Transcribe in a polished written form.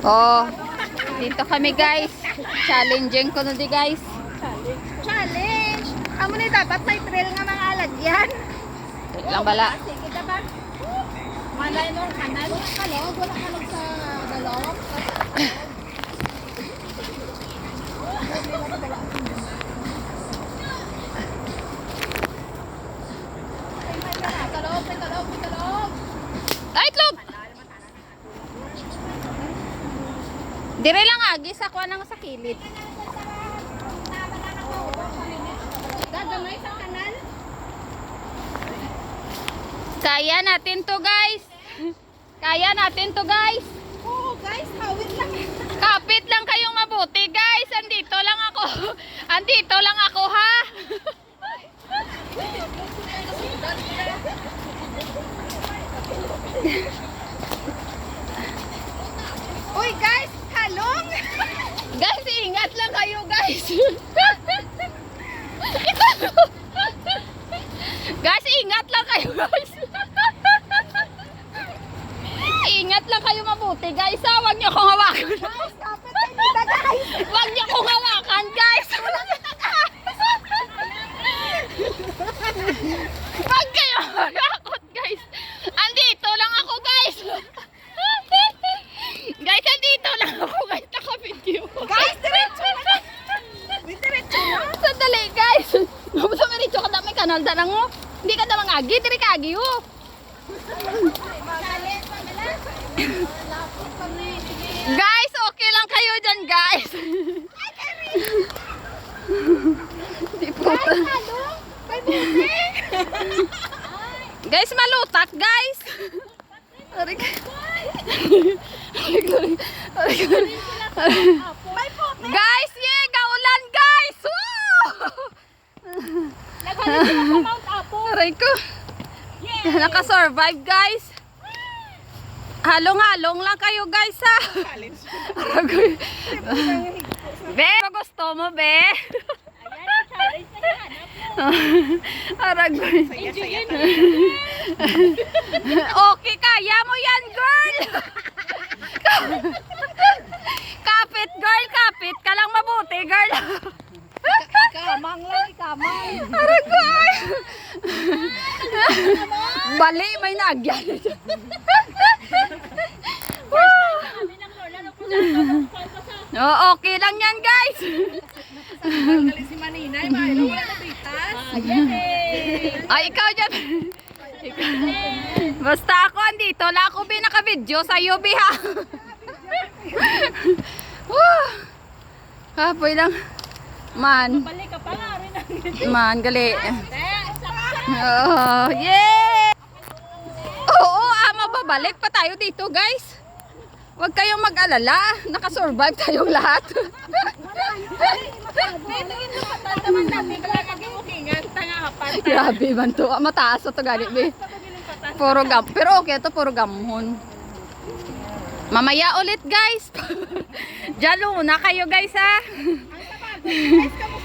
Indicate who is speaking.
Speaker 1: Oh, dito kami guys. Challenging ko na di guys.
Speaker 2: Challenge! Amo na dapat may trail nga mga alagyan.
Speaker 1: Wait lang bala.
Speaker 2: Sige dapat. Malay mo kanal. Kalog, wala kalog sa dalawang. Kalog.
Speaker 1: Ay, itlog! Dire lang agi sa kuha nang sa kilid.
Speaker 2: Gagamay sa kanal.
Speaker 1: Kaya natin to guys. Kaya natin to guys.
Speaker 2: Oo guys, hawit lang.
Speaker 1: Kapit lang kayong mabuti guys. Andito lang ako. Andito lang ako ha.
Speaker 2: Uy guys, halong!
Speaker 1: Guys, ingat lang kayo guys. Guys, ingat lang kayo guys. Ingat lang kayo mabuti guys ha. Huwag niyo akong hawakan.
Speaker 2: Guys, kapit tayo dito guys.
Speaker 1: Huwag niyo akong hawakan guys. Huwag kayo matakot guys. Andito lang ako guys. Guys, andito lang ako guys. Naka-video ko.
Speaker 2: Guys, diretso na. Diretso na.
Speaker 1: Sandali guys. Mabuto may rito ka na may kanal darang mo. Hindi ka na mangagi. Diri ka agi oh. Guys, okay lang kayo dyan guys. Di po.
Speaker 2: Halong! May buti!
Speaker 1: Guys, malutak guys. Aray ka.
Speaker 2: May buti!
Speaker 1: Guys, yeah, gaulan guys. Woo!
Speaker 2: Naghalit sila sa Mount Apo.
Speaker 1: Aray ko. Naka-survive guys. Halong-halong lang kayo guys ha. Aragoy. Be, gusto mo be?
Speaker 2: Ayan, challenge na yan.
Speaker 1: Aragoy. Okay, kaya mo yan girl. Kapit girl, kapit ka lang mabuti girl.
Speaker 2: Ikamang lang, ikamang.
Speaker 1: Aragoy. Bali, may nagyan. Oh, okay lang yan guys.
Speaker 2: Galing si Maninay, mahalo wala na pitas.
Speaker 1: Ay, ikaw dyan. Basta ako andito lang ako binaka-video sa UB ha. Kapoy lang. Man.
Speaker 2: Balik ka pa nga rin.
Speaker 1: Man, gali. Oh, yeah! Oo, mababalik pa tayo dito guys. Huwag kayong mag-alala. Nakasurvive tayong lahat.
Speaker 2: Naman natin, kaya mag-iukingan, tanga-apat.
Speaker 1: Grabe man to. Mataas na to galit. Puro gam. Pero okay to, puro gamon. Mamaya ulit guys. Diyan na kayo guys ha.
Speaker 2: Guys, kamusta